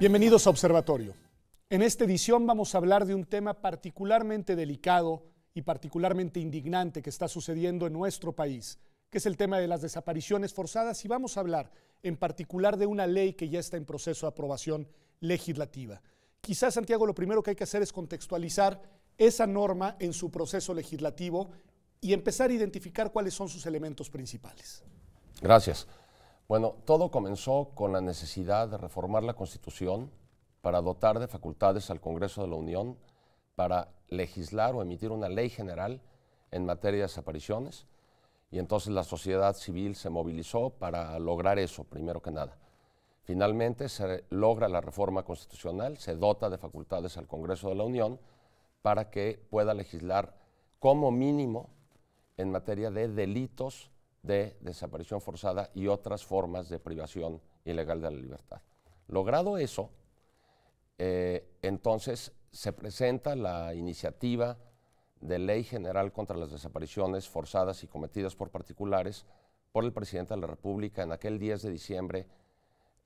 Bienvenidos a Observatorio. En esta edición vamos a hablar de un tema particularmente delicado y particularmente indignante que está sucediendo en nuestro país, que es el tema de las desapariciones forzadas, y vamos a hablar en particular de una ley que ya está en proceso de aprobación legislativa. Quizás, Santiago, lo primero que hay que hacer es contextualizar esa norma en su proceso legislativo y empezar a identificar cuáles son sus elementos principales. Gracias. Bueno, todo comenzó con la necesidad de reformar la Constitución para dotar de facultades al Congreso de la Unión para legislar o emitir una ley general en materia de desapariciones, y entonces la sociedad civil se movilizó para lograr eso, primero que nada. Finalmente se logra la reforma constitucional, se dota de facultades al Congreso de la Unión para que pueda legislar como mínimo en materia de delitos de desaparición forzada y otras formas de privación ilegal de la libertad. Logrado eso, entonces se presenta la iniciativa de Ley General contra las Desapariciones Forzadas y Cometidas por Particulares por el Presidente de la República en aquel 10 de diciembre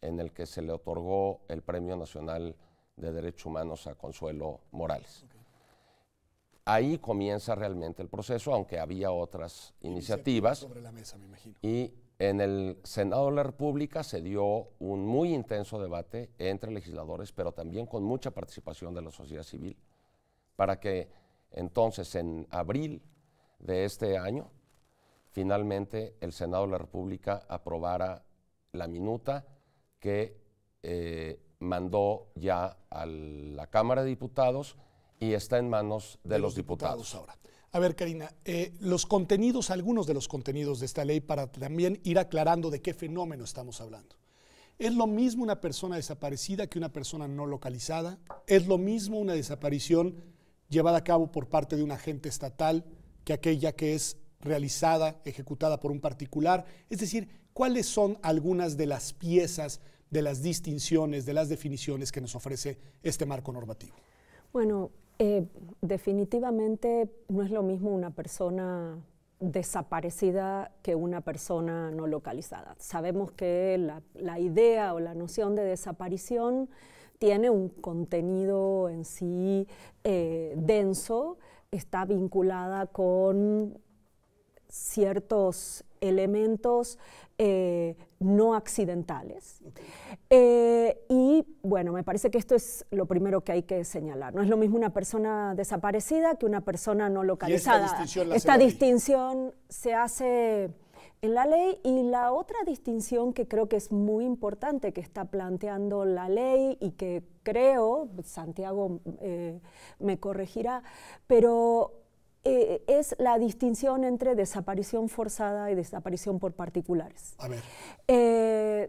en el que se le otorgó el Premio Nacional de Derechos Humanos a Consuelo Morales. Okay. Ahí comienza realmente el proceso, aunque había otras iniciativas sobre la mesa, me imagino. Y en el Senado de la República se dio un muy intenso debate entre legisladores, pero también con mucha participación de la sociedad civil, para que entonces en abril de este año, finalmente el Senado de la República aprobara la minuta que mandó ya a la Cámara de Diputados y está en manos de los diputados ahora. A ver, Karina, los contenidos, algunos de los contenidos de esta ley, para también ir aclarando de qué fenómeno estamos hablando. ¿Es lo mismo una persona desaparecida que una persona no localizada? ¿Es lo mismo una desaparición llevada a cabo por parte de un agente estatal que aquella que es realizada, ejecutada por un particular? Es decir, ¿cuáles son algunas de las piezas, de las distinciones, de las definiciones que nos ofrece este marco normativo? Bueno, definitivamente no es lo mismo una persona desaparecida que una persona no localizada. Sabemos que la idea o la noción de desaparición tiene un contenido en sí denso, está vinculada con ciertos elementos no accidentales. Y bueno, me parece que esto es lo primero que hay que señalar. No es lo mismo una persona desaparecida que una persona no localizada. Esta distinción se hace en la ley, y la otra distinción que creo que es muy importante que está planteando la ley y que creo, Santiago me corregirá, pero es la distinción entre desaparición forzada y desaparición por particulares. A ver.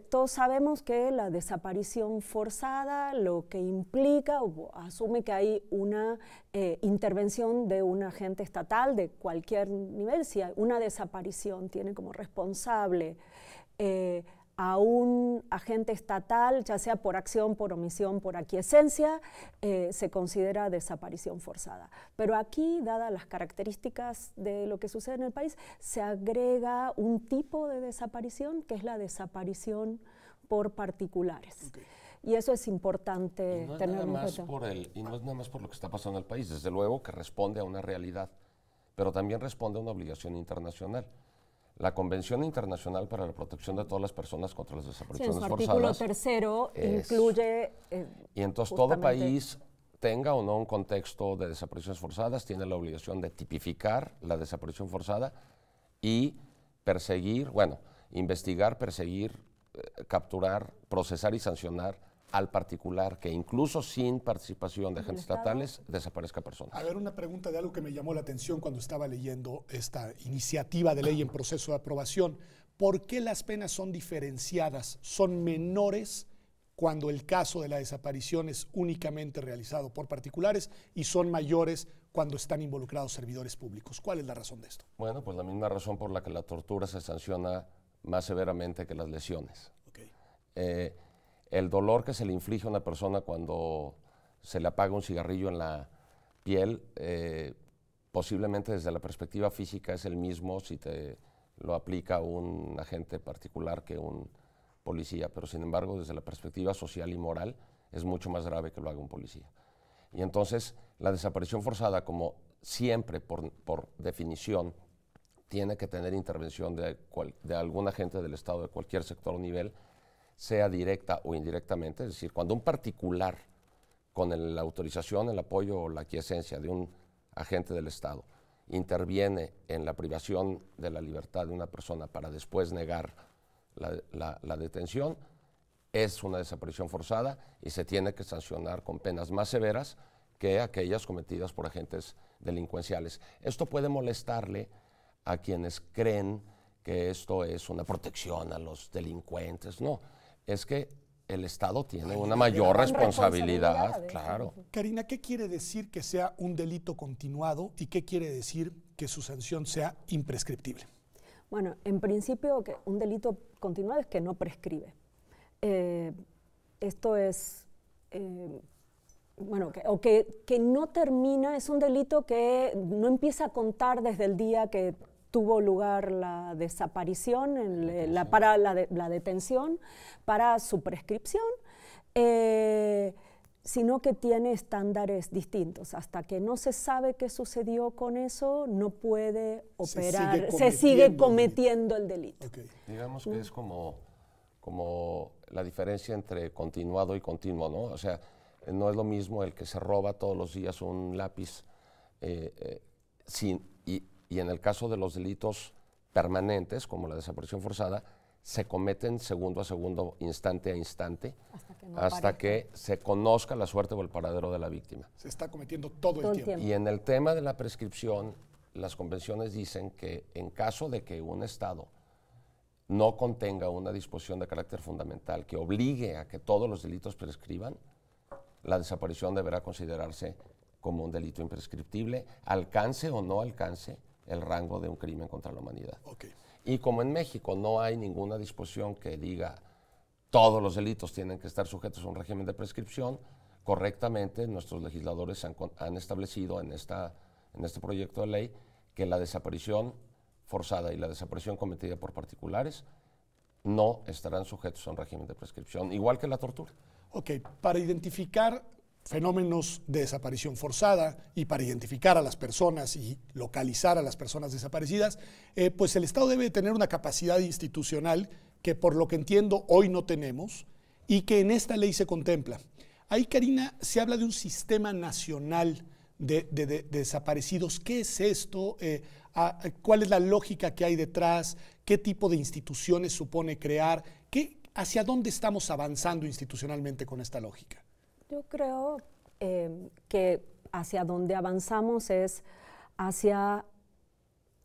Todos sabemos que la desaparición forzada lo que implica, o asume que hay una intervención de un agente estatal de cualquier nivel. Si una desaparición tiene como responsable a un agente estatal, ya sea por acción, por omisión, por aquiescencia, se considera desaparición forzada. Pero aquí, dadas las características de lo que sucede en el país, se agrega un tipo de desaparición que es la desaparición por particulares. Okay. Y eso es importante tener en cuenta. Y no es nada más por lo que está pasando en el país, desde luego que responde a una realidad, pero también responde a una obligación internacional. La Convención Internacional para la Protección de todas las personas contra las desapariciones forzadas. Artículo tercero incluye... y entonces todo país, tenga o no un contexto de desapariciones forzadas, tiene la obligación de tipificar la desaparición forzada y perseguir, bueno, investigar, perseguir, capturar, procesar y sancionar al particular que incluso sin participación de agentes estatales desaparezca personas. A ver, una pregunta de algo que me llamó la atención cuando estaba leyendo esta iniciativa de ley en proceso de aprobación. ¿Por qué las penas son diferenciadas? ¿Son menores cuando el caso de la desaparición es únicamente realizado por particulares y son mayores cuando están involucrados servidores públicos? ¿Cuál es la razón de esto? Bueno, pues la misma razón por la que la tortura se sanciona más severamente que las lesiones. Okay. El dolor que se le inflige a una persona cuando se le apaga un cigarrillo en la piel, posiblemente desde la perspectiva física es el mismo si te lo aplica un agente particular que un policía, pero sin embargo desde la perspectiva social y moral es mucho más grave que lo haga un policía. Y entonces la desaparición forzada, como siempre por definición, tiene que tener intervención de algún agente del Estado de cualquier sector o nivel, sea directa o indirectamente. Es decir, cuando un particular, con la autorización, el apoyo o la aquiescencia de un agente del Estado, interviene en la privación de la libertad de una persona para después negar la detención, es una desaparición forzada y se tiene que sancionar con penas más severas que aquellas cometidas por agentes delincuenciales. Esto puede molestarle a quienes creen que esto es una protección a los delincuentes. No, es que el Estado tiene una mayor responsabilidad, claro. Karina, ¿qué quiere decir que sea un delito continuado y qué quiere decir que su sanción sea imprescriptible? Bueno, en principio que un delito continuado es que no prescribe. Esto es, bueno, que no termina, es un delito que no empieza a contar desde el día que tuvo lugar la desaparición, para la detención, para su prescripción, sino que tiene estándares distintos. Hasta que no se sabe qué sucedió con eso, no puede operar, se sigue cometiendo el delito. Okay. Digamos que es como la diferencia entre continuado y continuo, ¿no? O sea, no es lo mismo el que se roba todos los días un lápiz y en el caso de los delitos permanentes, como la desaparición forzada, se cometen segundo a segundo, instante a instante, hasta que se conozca la suerte o el paradero de la víctima. Se está cometiendo todo el tiempo. Y en el tema de la prescripción, las convenciones dicen que en caso de que un Estado no contenga una disposición de carácter fundamental que obligue a que todos los delitos prescriban, la desaparición deberá considerarse como un delito imprescriptible, alcance o no alcance el rango de un crimen contra la humanidad. Okay. Y como en México no hay ninguna disposición que diga todos los delitos tienen que estar sujetos a un régimen de prescripción, correctamente nuestros legisladores han establecido en este proyecto de ley que la desaparición forzada y la desaparición cometida por particulares no estarán sujetos a un régimen de prescripción, igual que la tortura. Ok, para identificar fenómenos de desaparición forzada y para identificar a las personas y localizar a las personas desaparecidas, pues el Estado debe tener una capacidad institucional que por lo que entiendo hoy no tenemos y que en esta ley se contempla. Ahí, Karina, se habla de un sistema nacional de desaparecidos. ¿Qué es esto? ¿Cuál es la lógica que hay detrás? ¿Qué tipo de instituciones supone crear? ¿Hacia dónde estamos avanzando institucionalmente con esta lógica? Yo creo que hacia donde avanzamos es hacia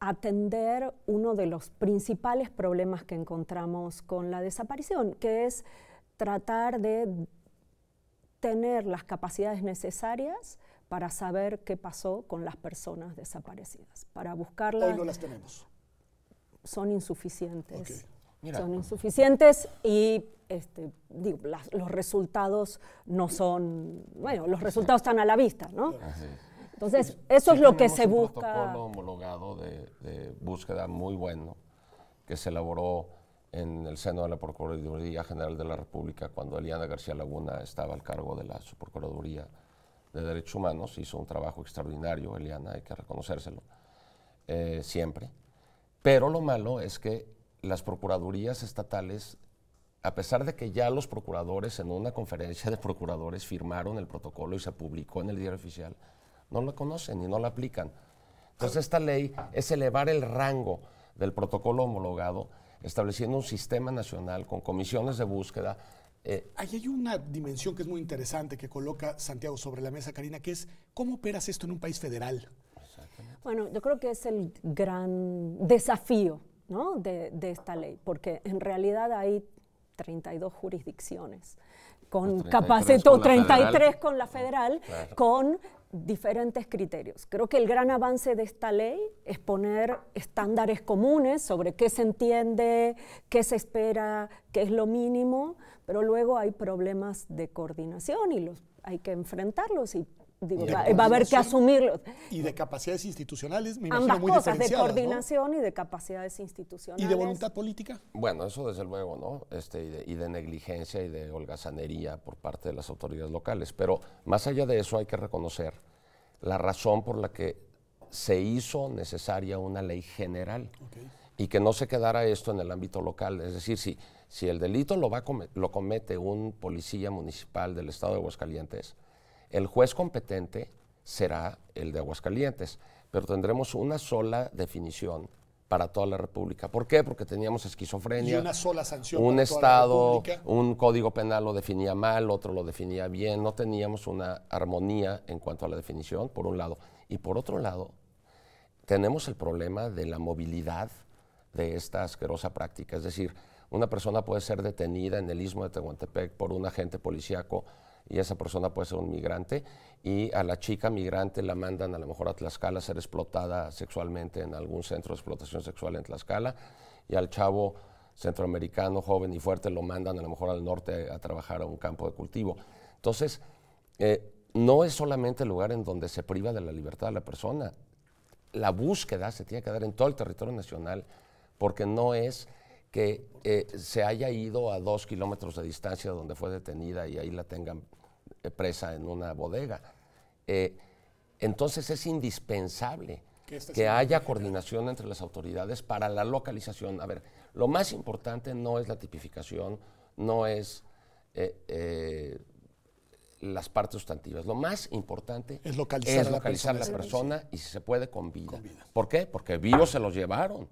atender uno de los principales problemas que encontramos con la desaparición, que es tratar de tener las capacidades necesarias para saber qué pasó con las personas desaparecidas, para buscarlas. Hoy no las tenemos. Son insuficientes. Okay. Mira. Son insuficientes y los resultados no son, bueno, los resultados están a la vista, ¿no? Así. Entonces, eso es lo que se busca. Un protocolo homologado de búsqueda muy bueno que se elaboró en el seno de la Procuraduría General de la República cuando Eliana García Laguna estaba al cargo de la Subprocuraduría de Derechos Humanos. Hizo un trabajo extraordinario, Eliana, hay que reconocérselo, siempre. Pero lo malo es que las procuradurías estatales, a pesar de que ya los procuradores en una conferencia de procuradores firmaron el protocolo y se publicó en el Diario Oficial, no lo conocen y no lo aplican. Entonces esta ley es elevar el rango del protocolo homologado, estableciendo un sistema nacional con comisiones de búsqueda. Ahí hay una dimensión que es muy interesante que coloca Santiago sobre la mesa, Karina, que es ¿cómo operas esto en un país federal? Bueno, yo creo que es el gran desafío, ¿no?, de esta ley, porque en realidad hay 32 jurisdicciones, con 33 con la federal, claro, con diferentes criterios. Creo que el gran avance de esta ley es poner estándares comunes sobre qué se entiende, qué se espera, qué es lo mínimo, pero luego hay problemas de coordinación y hay que enfrentarlos y digo, va a haber que asumirlo. Y de capacidades institucionales, me imagino Ambas muy cosas, de diferenciadas, coordinación, ¿no? Y de capacidades institucionales. ¿Y de voluntad política? Bueno, eso desde luego, ¿no? Y de negligencia y de holgazanería por parte de las autoridades locales. Pero más allá de eso hay que reconocer la razón por la que se hizo necesaria una ley general. Okay. Y que no se quedara esto en el ámbito local. Es decir, si el delito lo comete un policía municipal del estado de Aguascalientes, el juez competente será el de Aguascalientes, pero tendremos una sola definición para toda la República. ¿Por qué? Porque teníamos esquizofrenia. Y una sola sanción un para estado, toda la República. Un código penal lo definía mal, otro lo definía bien. No teníamos una armonía en cuanto a la definición, por un lado. Y por otro lado, tenemos el problema de la movilidad de esta asquerosa práctica. Es decir, una persona puede ser detenida en el Istmo de Tehuantepec por un agente policíaco y esa persona puede ser un migrante, y a la chica migrante la mandan a lo mejor a Tlaxcala a ser explotada sexualmente en algún centro de explotación sexual en Tlaxcala, y al chavo centroamericano joven y fuerte lo mandan a lo mejor al norte a trabajar a un campo de cultivo. Entonces, no es solamente el lugar en donde se priva de la libertad a la persona. La búsqueda se tiene que dar en todo el territorio nacional, porque no es que se haya ido a 2 kilómetros de distancia donde fue detenida y ahí la tengan presa en una bodega. Entonces es indispensable que haya coordinación entre las autoridades para la localización. A ver, lo más importante no es la tipificación, no es las partes sustantivas. Lo más importante es localizar a la persona y si se puede con vida. ¿Por qué? Porque vivos se los llevaron.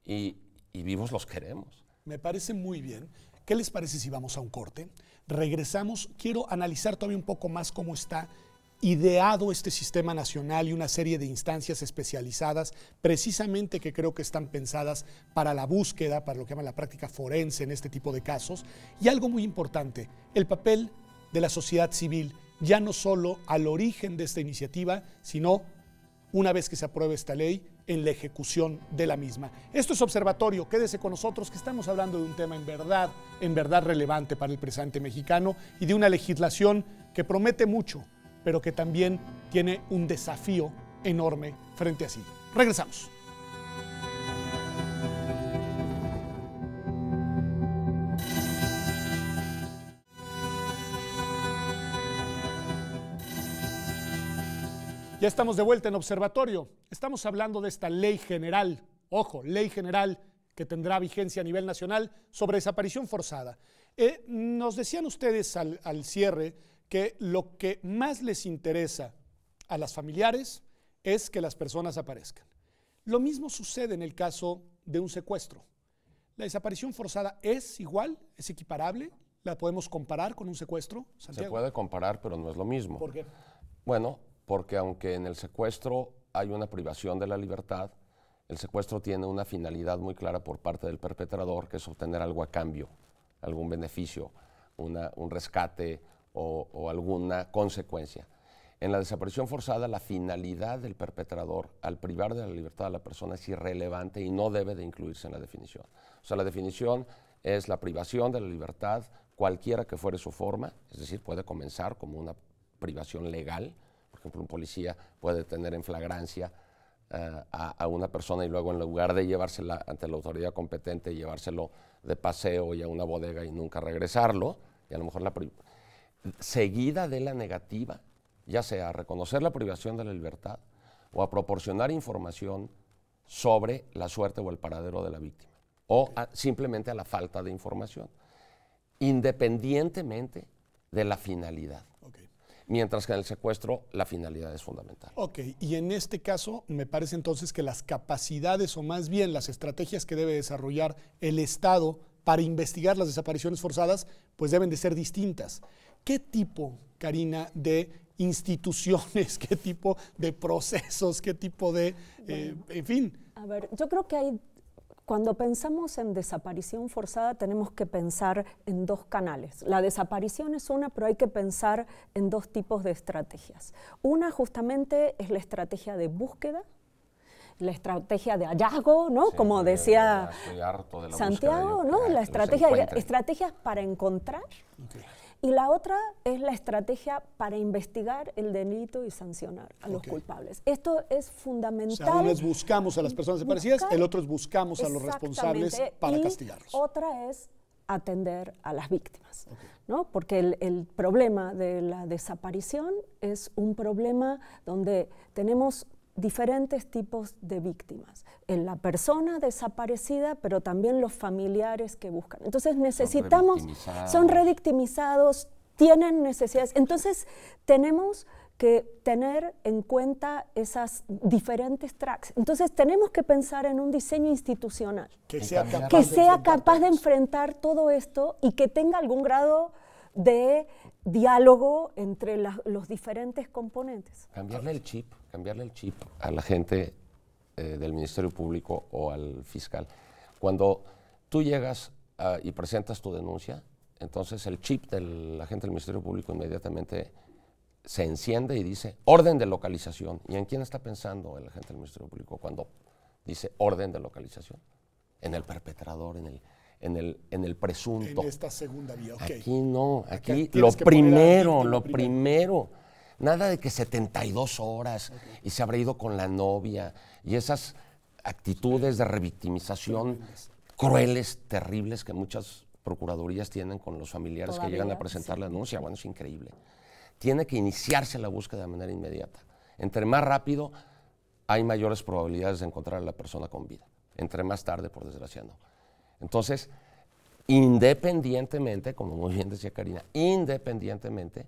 Y vivos los queremos. Me parece muy bien. ¿Qué les parece si vamos a un corte? Regresamos. Quiero analizar todavía un poco más cómo está ideado este sistema nacional y una serie de instancias especializadas, precisamente que creo que están pensadas para la búsqueda, para lo que llaman la práctica forense en este tipo de casos. Y algo muy importante, el papel de la sociedad civil, ya no solo al origen de esta iniciativa, sino una vez que se apruebe esta ley, en la ejecución de la misma. Esto es Observatorio, quédese con nosotros que estamos hablando de un tema en verdad relevante para el presente mexicano y de una legislación que promete mucho, pero que también tiene un desafío enorme frente a sí. Regresamos. Ya estamos de vuelta en Observatorio. Estamos hablando de esta ley general, ojo, ley general que tendrá vigencia a nivel nacional sobre desaparición forzada. Nos decían ustedes al cierre que lo que más les interesa a las familiares es que las personas aparezcan. Lo mismo sucede en el caso de un secuestro. ¿La desaparición forzada es igual? ¿Es equiparable? ¿La podemos comparar con un secuestro, Santiago? Se puede comparar, pero no es lo mismo. ¿Por qué? Bueno, porque aunque en el secuestro hay una privación de la libertad, el secuestro tiene una finalidad muy clara por parte del perpetrador, que es obtener algo a cambio, algún beneficio, un rescate o alguna consecuencia. En la desaparición forzada, la finalidad del perpetrador al privar de la libertad a la persona es irrelevante y no debe de incluirse en la definición. O sea, la definición es la privación de la libertad, cualquiera que fuere su forma, es decir, puede comenzar como una privación legal. Por ejemplo, un policía puede detener en flagrancia a una persona y luego, en lugar de llevársela ante la autoridad competente, llevárselo de paseo y a una bodega y nunca regresarlo, y a lo mejor seguida de la negativa, ya sea a reconocer la privación de la libertad o a proporcionar información sobre la suerte o el paradero de la víctima, o simplemente a la falta de información, independientemente de la finalidad. Mientras que en el secuestro la finalidad es fundamental. Ok, y en este caso me parece entonces que las capacidades o más bien las estrategias que debe desarrollar el Estado para investigar las desapariciones forzadas pues deben de ser distintas. ¿Qué tipo, Karina, de instituciones, qué tipo de procesos, qué tipo de, en fin? A ver, yo creo que hay... Cuando pensamos en desaparición forzada tenemos que pensar en dos canales. La desaparición es una, pero hay que pensar en dos tipos de estrategias. Una justamente es la estrategia de búsqueda, la estrategia de hallazgo, ¿no? Sí, como decía estoy harto de la Santiago, búsqueda, ¿no? La estrategia, estrategias para encontrar. Y la otra es la estrategia para investigar el delito y sancionar a los culpables. Esto es fundamental. O sea, uno es buscamos a las personas desaparecidas, el otro es buscamos a los responsables para castigarlos. Otra es atender a las víctimas, ¿no? Porque el problema de la desaparición es un problema donde tenemos diferentes tipos de víctimas. En la persona desaparecida, pero también los familiares que buscan. Entonces necesitamos, son revictimizados, tienen necesidades. Entonces tenemos que tener en cuenta esas diferentes tracks. Entonces tenemos que pensar en un diseño institucional que sea capaz de enfrentar todo esto y que tenga algún grado de diálogo entre los diferentes componentes. Cambiarle el chip a la gente del Ministerio Público o al fiscal. Cuando tú llegas y presentas tu denuncia, entonces el chip del agente del Ministerio Público inmediatamente se enciende y dice orden de localización. ¿Y en quién está pensando el agente del Ministerio Público cuando dice orden de localización? En el perpetrador, en el presunto. En esta segunda vía, ok. Aquí no, aquí lo primero. Nada de que 72 horas y se habrá ido con la novia y esas actitudes de revictimización crueles, terribles que muchas procuradurías tienen con los familiares que llegan a presentar la denuncia. Bueno, es increíble. Tiene que iniciarse la búsqueda de manera inmediata. Entre más rápido, hay mayores probabilidades de encontrar a la persona con vida. Entre más tarde, por desgracia, no. Entonces, independientemente, como muy bien decía Karina, independientemente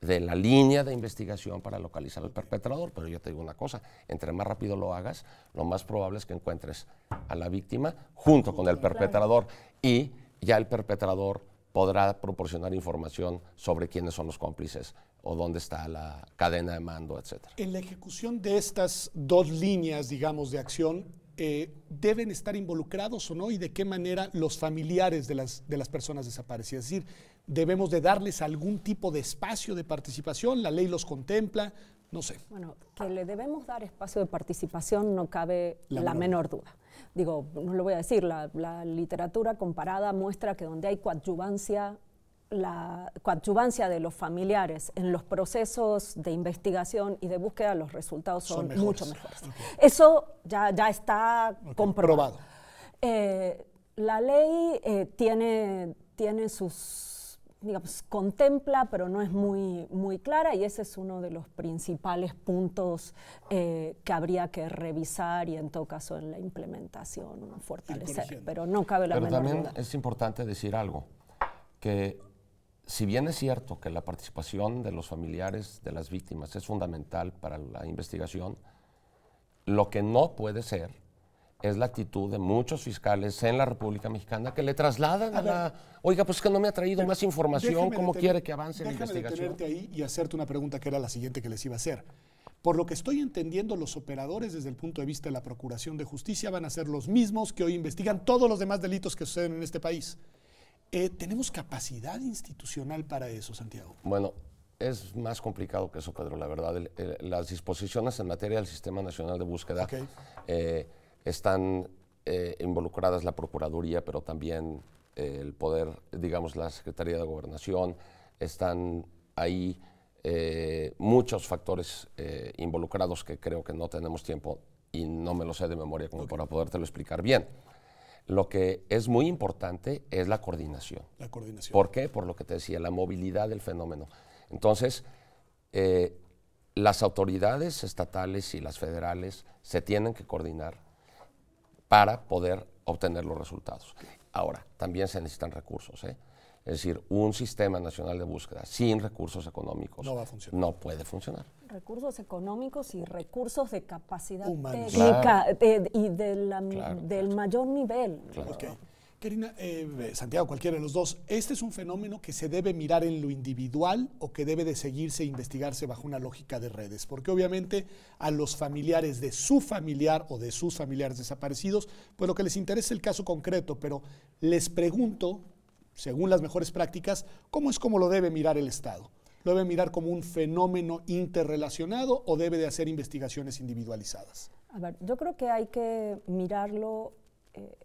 de la línea de investigación para localizar al perpetrador, pero yo te digo una cosa, entre más rápido lo hagas, lo más probable es que encuentres a la víctima junto con el perpetrador y ya el perpetrador podrá proporcionar información sobre quiénes son los cómplices o dónde está la cadena de mando, etc. En la ejecución de estas dos líneas, digamos, de acción, ¿deben estar involucrados o no? ¿Y de qué manera los familiares de las personas desaparecidas? Es decir, ¿debemos de darles algún tipo de espacio de participación? ¿La ley los contempla? No sé. Bueno, que le debemos dar espacio de participación no cabe la menor duda. Digo, no lo voy a decir, la literatura comparada muestra que donde hay coadyuvancia, la coadyuvancia de los familiares en los procesos de investigación y de búsqueda, los resultados son mucho mejores. Okay. Eso ya está comprobado. La ley tiene sus, digamos, contempla, pero no es muy clara, y ese es uno de los principales puntos que habría que revisar y en todo caso en la implementación fortalecer, pero no cabe la menor duda. Pero también es importante decir algo, que si bien es cierto que la participación de los familiares de las víctimas es fundamental para la investigación, lo que no puede ser es la actitud de muchos fiscales en la República Mexicana que le trasladan a la... Oiga, pues que no me ha traído más información, ¿cómo quiere que avance la investigación? Déjame detenerte ahí y hacerte una pregunta que era la siguiente que les iba a hacer. Por lo que estoy entendiendo, los operadores desde el punto de vista de la Procuración de Justicia van a ser los mismos que hoy investigan todos los demás delitos que suceden en este país. ¿Tenemos capacidad institucional para eso, Santiago? Bueno, es más complicado que eso, Pedro, la verdad. Las disposiciones en materia del Sistema Nacional de Búsqueda están involucradas la Procuraduría, pero también el Poder, digamos, la Secretaría de Gobernación. Están ahí muchos factores involucrados que creo que no tenemos tiempo y no me lo sé de memoria como para podértelo explicar bien. Lo que es muy importante es la coordinación. La coordinación. ¿Por qué? Por lo que te decía, la movilidad del fenómeno. Entonces, las autoridades estatales y las federales se tienen que coordinar para poder obtener los resultados. Ahora, también se necesitan recursos, ¿eh? Es decir, un sistema nacional de búsqueda sin recursos económicos no va a funcionar. No puede funcionar. Recursos económicos y recursos de capacidad humanos, técnica y del mayor nivel. Claro. Okay. Karina, Santiago, cualquiera de los dos, ¿este es un fenómeno que se debe mirar en lo individual o que debe de seguirse e investigarse bajo una lógica de redes? Porque obviamente a los familiares de su familiar o de sus familiares desaparecidos, pues lo que les interesa es el caso concreto, pero les pregunto, según las mejores prácticas, ¿cómo es como lo debe mirar el Estado? ¿Lo debe mirar como un fenómeno interrelacionado o debe de hacer investigaciones individualizadas? A ver, yo creo que hay que mirarlo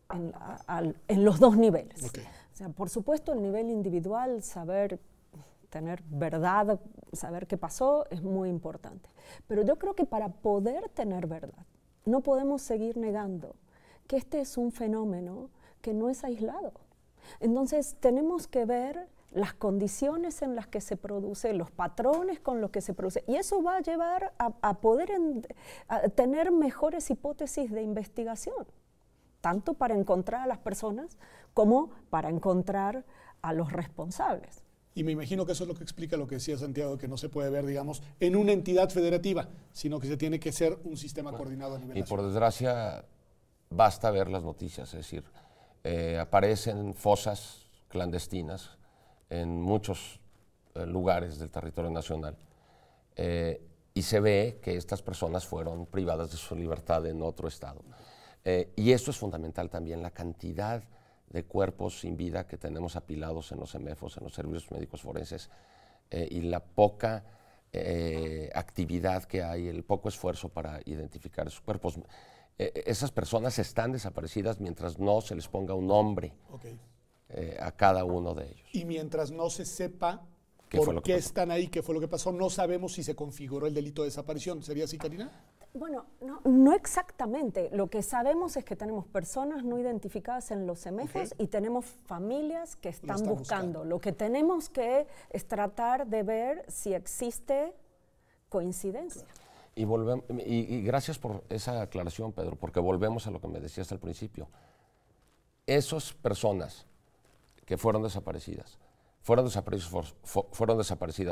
en los dos niveles. Okay. O sea, por supuesto, el nivel individual, saber tener verdad, saber qué pasó, es muy importante. Pero yo creo que para poder tener verdad, no podemos seguir negando que este es un fenómeno que no es aislado. Entonces tenemos que ver las condiciones en las que se produce, los patrones con los que se produce, y eso va a llevar a poder a tener mejores hipótesis de investigación, tanto para encontrar a las personas como para encontrar a los responsables. Y me imagino que eso es lo que explica lo que decía Santiago, que no se puede ver, digamos, en una entidad federativa, sino que se tiene que ser un sistema coordinado a nivel y nacional. por desgracia, basta ver las noticias, es decir, aparecen fosas clandestinas en muchos lugares del territorio nacional y se ve que estas personas fueron privadas de su libertad en otro estado. Y esto es fundamental también, la cantidad de cuerpos sin vida que tenemos apilados en los CEMEFOS, en los servicios médicos forenses, y la poca actividad que hay, el poco esfuerzo para identificar esos cuerpos. Esas personas están desaparecidas mientras no se les ponga un nombre a cada uno de ellos. Y mientras no se sepa por qué están ahí, qué fue lo que pasó, no sabemos si se configuró el delito de desaparición. ¿Sería así, Karina? Bueno, no exactamente. Lo que sabemos es que tenemos personas no identificadas en los CEMEFOS y tenemos familias que están buscando. Lo que tenemos que es tratar de ver si existe coincidencia. Claro. Y gracias por esa aclaración, Pedro, porque volvemos a lo que me decías al principio. Esas personas que fueron desaparecidas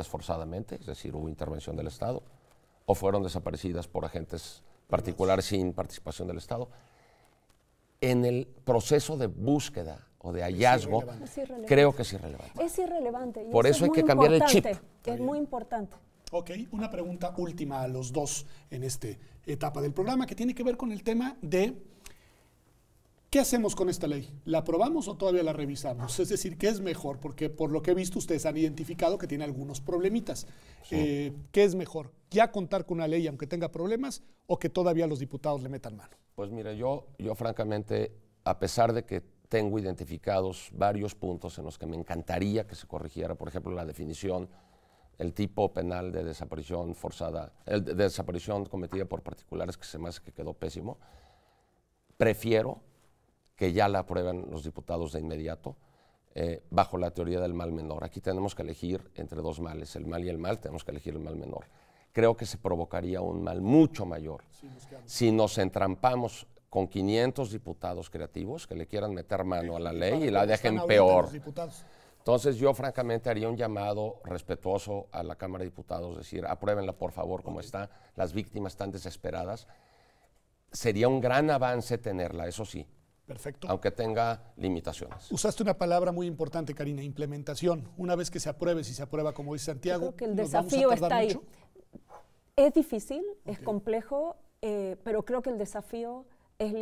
forzadamente, es decir, hubo intervención del Estado, o fueron desaparecidas por agentes particulares sin participación del Estado. En el proceso de búsqueda o de hallazgo, creo que es irrelevante. Es irrelevante. Y por eso hay que cambiar el chip. Es muy importante. Ok, una pregunta última a los dos en esta etapa del programa que tiene que ver con el tema de ¿qué hacemos con esta ley? ¿La aprobamos o todavía la revisamos? Es decir, ¿qué es mejor? Porque por lo que he visto ustedes han identificado que tiene algunos problemitas. Sí. ¿Qué es mejor? ¿Ya contar con una ley aunque tenga problemas o que todavía los diputados le metan mano? Pues mira, yo francamente, a pesar de que tengo identificados varios puntos en los que me encantaría que se corrigiera, por ejemplo, la definición, el tipo penal de desaparición forzada, de desaparición cometida por particulares, que se me hace que quedó pésimo, prefiero que ya la aprueben los diputados de inmediato, bajo la teoría del mal menor. Aquí tenemos que elegir entre dos males, el mal y el mal, tenemos que elegir el mal menor. Creo que se provocaría un mal mucho mayor si nos entrampamos con 500 diputados creativos que le quieran meter mano a la ley y la dejen peor. Entonces yo francamente haría un llamado respetuoso a la Cámara de Diputados, decir, apruébenla por favor como está, las víctimas están desesperadas. Sería un gran avance tenerla, eso sí. Perfecto. Aunque tenga limitaciones. Usaste una palabra muy importante, Karina, implementación. Una vez que se apruebe, si se aprueba como dice Santiago, yo creo que el desafío está ahí. Mucho. Es difícil, es complejo, pero creo que el desafío es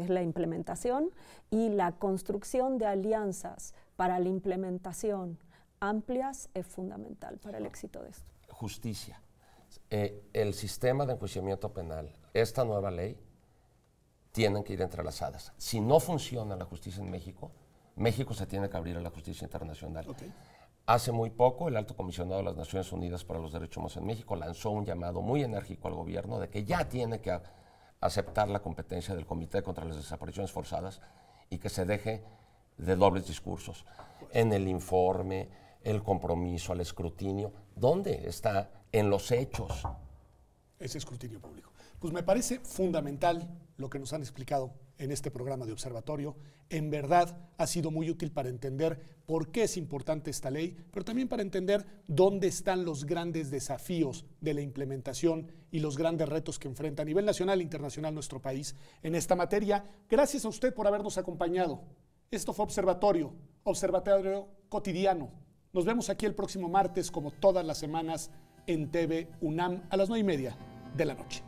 la implementación y la construcción de alianzas para la implementación amplias es fundamental para el éxito de esto. Justicia. El sistema de enjuiciamiento penal, esta nueva ley, tienen que ir entrelazadas. Si no funciona la justicia en México, México se tiene que abrir a la justicia internacional. Hace muy poco, el Alto Comisionado de las Naciones Unidas para los Derechos Humanos en México lanzó un llamado muy enérgico al gobierno de que ya tiene que aceptar la competencia del Comité contra las Desapariciones Forzadas y que se deje de dobles discursos. En el informe, el compromiso, el escrutinio, ¿dónde está? En los hechos. Ese escrutinio público. Pues me parece fundamental lo que nos han explicado en este programa de observatorio. En verdad ha sido muy útil para entender por qué es importante esta ley, pero también para entender dónde están los grandes desafíos de la implementación y los grandes retos que enfrenta a nivel nacional e internacional nuestro país en esta materia. Gracias a usted por habernos acompañado. Esto fue Observatorio Cotidiano. Nos vemos aquí el próximo martes, como todas las semanas, en TV UNAM a las 9:30 de la noche.